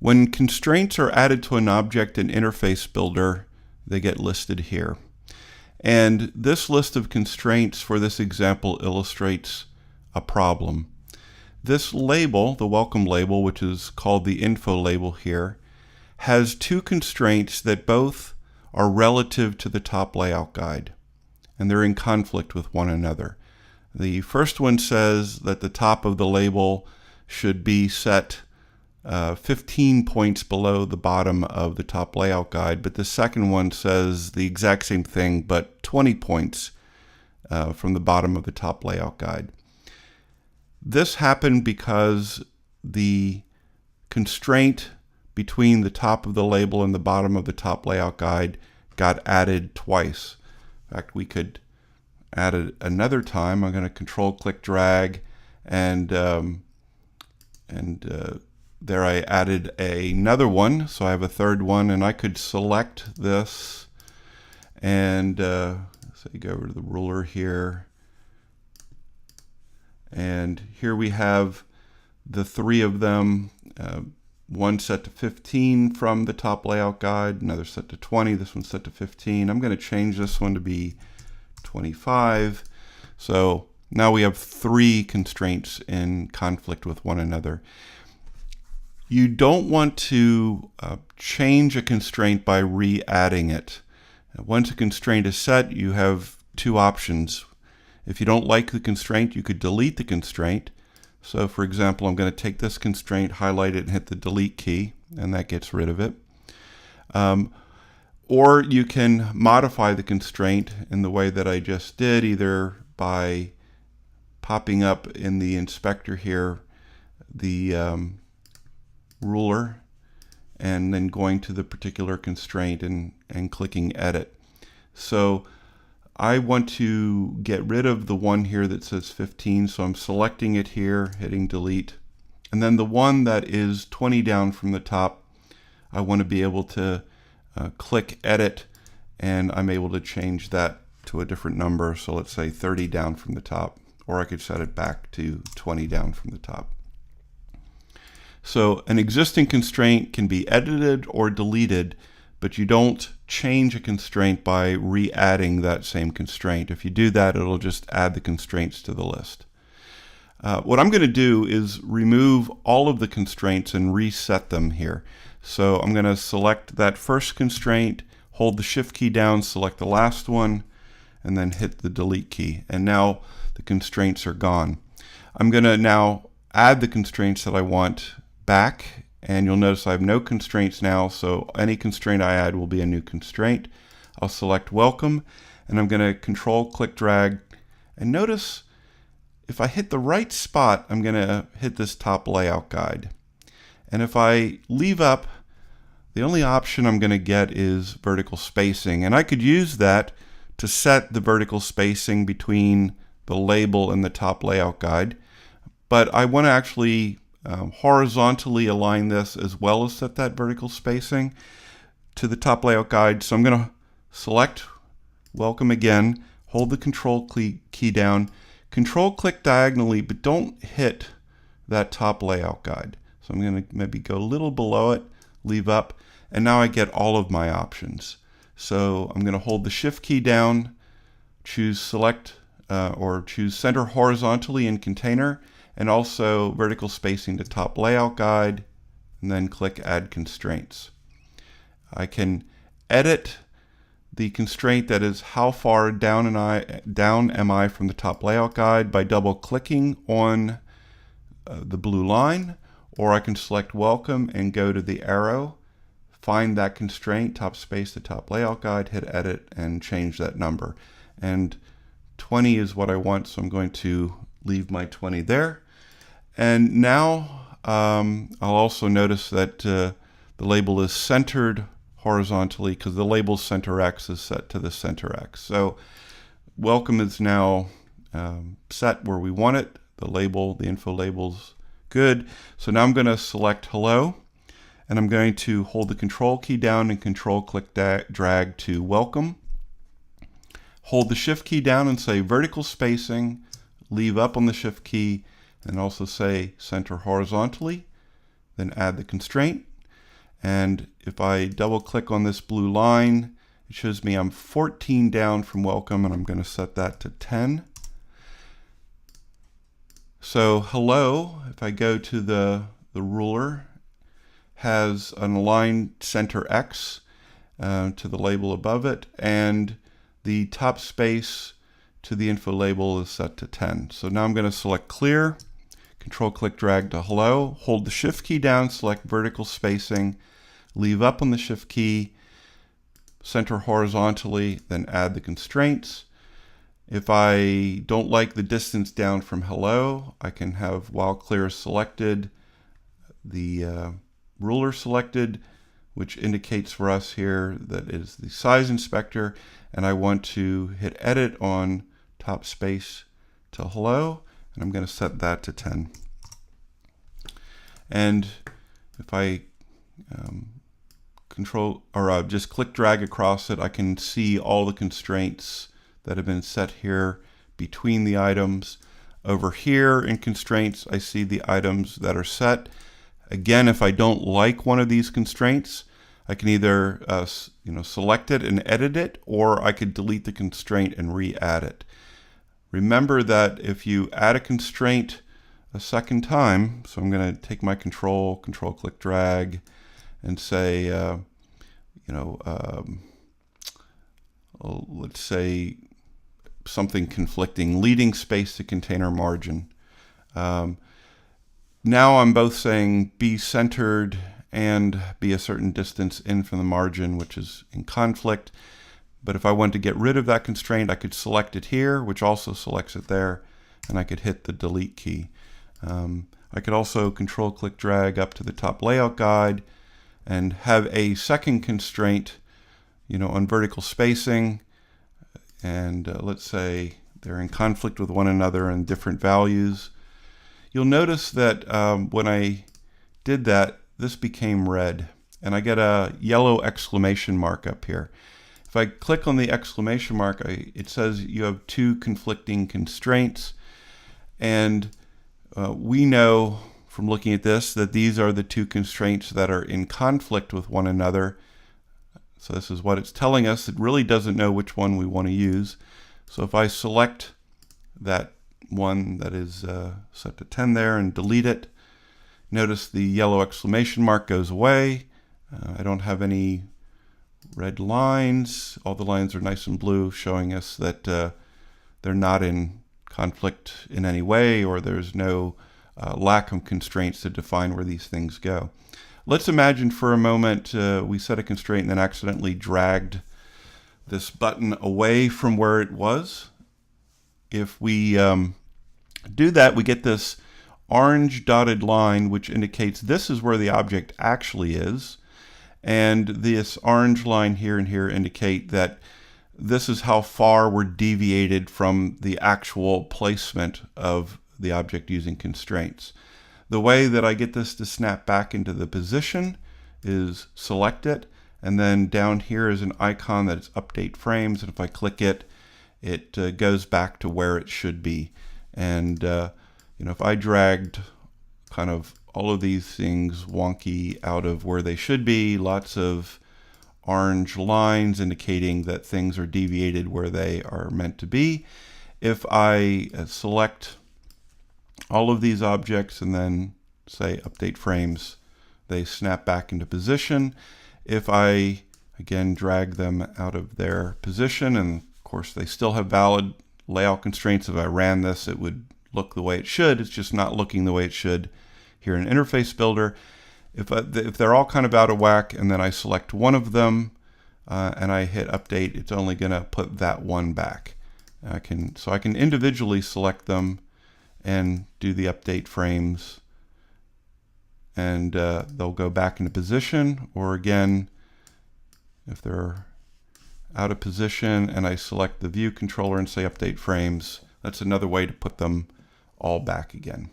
When constraints are added to an object in Interface Builder, they get listed here. And this list of constraints for this example illustrates a problem. This label, the welcome label, which is called the info label here, has two constraints that both are relative to the top layout guide, and they're in conflict with one another. The first one says that the top of the label should be set 15 points below the bottom of the top layout guide, but the second one says the exact same thing, but 20 points from the bottom of the top layout guide. This happened because the constraint between the top of the label and the bottom of the top layout guide got added twice. In fact, we could add it another time. I'm going to control click drag, and there I added another one, so I have a third one, and I could select this and say go over to the ruler here, and here we have the three of them, one set to 15 from the top layout guide, another set to 20, this one's set to 15. I'm going to change this one to be 25. So now we have three constraints in conflict with one another. You don't want to change a constraint by re-adding it. Once a constraint is set, you have two options. If you don't like the constraint, you could delete the constraint. So for example, I'm going to take this constraint, highlight it, and hit the delete key, and that gets rid of it. Or you can modify the constraint in the way that I just did, either by popping up in the inspector here the ruler and then going to the particular constraint and clicking edit. So I want to get rid of the one here that says 15, so I'm selecting it here, hitting delete. And then the one that is 20 down from the top, I want to be able to click edit, and I'm able to change that to a different number. So let's say 30 down from the top, or I could set it back to 20 down from the top. So an existing constraint can be edited or deleted, but you don't change a constraint by re-adding that same constraint. If you do that, it'll just add the constraints to the list. What I'm going to do is remove all of the constraints and reset them here. So I'm going to select that first constraint, hold the shift key down, select the last one, and then hit the delete key. And now the constraints are gone. I'm going to now add the constraints that I want back, and you'll notice I have no constraints now, so any constraint I add will be a new constraint. I'll select welcome, and I'm going to control click drag, and notice if I hit the right spot, I'm going to hit this top layout guide. And if I leave up, the only option I'm going to get is vertical spacing, and I could use that to set the vertical spacing between the label and the top layout guide, but I want to actually horizontally align this as well as set that vertical spacing to the top layout guide. So I'm going to select welcome again, hold the control key down, control click diagonally, but don't hit that top layout guide. So I'm going to maybe go a little below it, leave up, and now I get all of my options. So I'm going to hold the shift key down, choose select or choose center horizontally in container, and also vertical spacing to top layout guide, and then click add constraints. I can edit the constraint that is how far down am I from the top layout guide by double clicking on the blue line, or I can select welcome and go to the arrow, find that constraint, top space to top layout guide, hit edit, and change that number. And 20 is what I want, so I'm going to leave my 20 there. And now I'll also notice that the label is centered horizontally because the label's center X is set to the center X. So welcome is now set where we want it. The label, the info label's good. So now I'm going to select hello, and I'm going to hold the control key down and control click drag to welcome. Hold the shift key down and say vertical spacing, leave up on the shift key, and also say center horizontally, then add the constraint. And if I double click on this blue line, it shows me I'm 14 down from welcome, and I'm going to set that to 10. So hello, if I go to the ruler, has an aligned center X to the label above it, and the top space to the info label is set to 10. So now I'm going to select clear, control click drag to hello, hold the shift key down, select vertical spacing, leave up on the shift key, center horizontally, then add the constraints. If I don't like the distance down from hello, I can have while clear selected, the ruler selected, which indicates for us here that is the size inspector, and I want to hit edit on top space to hello, and I'm going to set that to 10. And if I just click drag across it, I can see all the constraints that have been set here between the items. Over here in constraints, I see the items that are set. Again, if I don't like one of these constraints, I can either select it and edit it, or I could delete the constraint and re-add it. Remember that if you add a constraint a second time, so I'm going to take my control click drag, and say, let's say something conflicting, leading space to container margin. Now I'm both saying be centered and be a certain distance in from the margin, which is in conflict. But if I want to get rid of that constraint, I could select it here, which also selects it there, and I could hit the delete key. I could also control click drag up to the top layout guide and have a second constraint, on vertical spacing, and let's say they're in conflict with one another and different values. You'll notice that when I did that, this became red, and I get a yellow exclamation mark up here. If I click on the exclamation mark, it says you have two conflicting constraints, and we know from looking at this that these are the two constraints that are in conflict with one another. So this is what it's telling us. It really doesn't know which one we want to use. So if I select that one that is set to 10 there and delete it, notice the yellow exclamation mark goes away. I don't have any red lines. All the lines are nice and blue, showing us that they're not in conflict in any way, or there's no lack of constraints to define where these things go. Let's imagine for a moment we set a constraint and then accidentally dragged this button away from where it was. If we do that, we get this orange dotted line, which indicates this is where the object actually is. And this orange line here and here indicate that this is how far we're deviated from the actual placement of the object using constraints. The way that I get this to snap back into the position is select it, and then down here is an icon that is update frames, and if I click it, it goes back to where it should be. And if I dragged kind of all of these things wonky out of where they should be, lots of orange lines indicating that things are deviated where they are meant to be. If I select all of these objects and then say update frames, they snap back into position. If I again drag them out of their position, and of course they still have valid layout constraints, if I ran this it would look the way it should. It's just not looking the way it should here in Interface Builder. If they're all kind of out of whack and then I select one of them and I hit update, it's only going to put that one back. So I can individually select them and do the update frames, and they'll go back into position. Or again, if they're out of position and I select the view controller and say update frames, that's another way to put them all back again.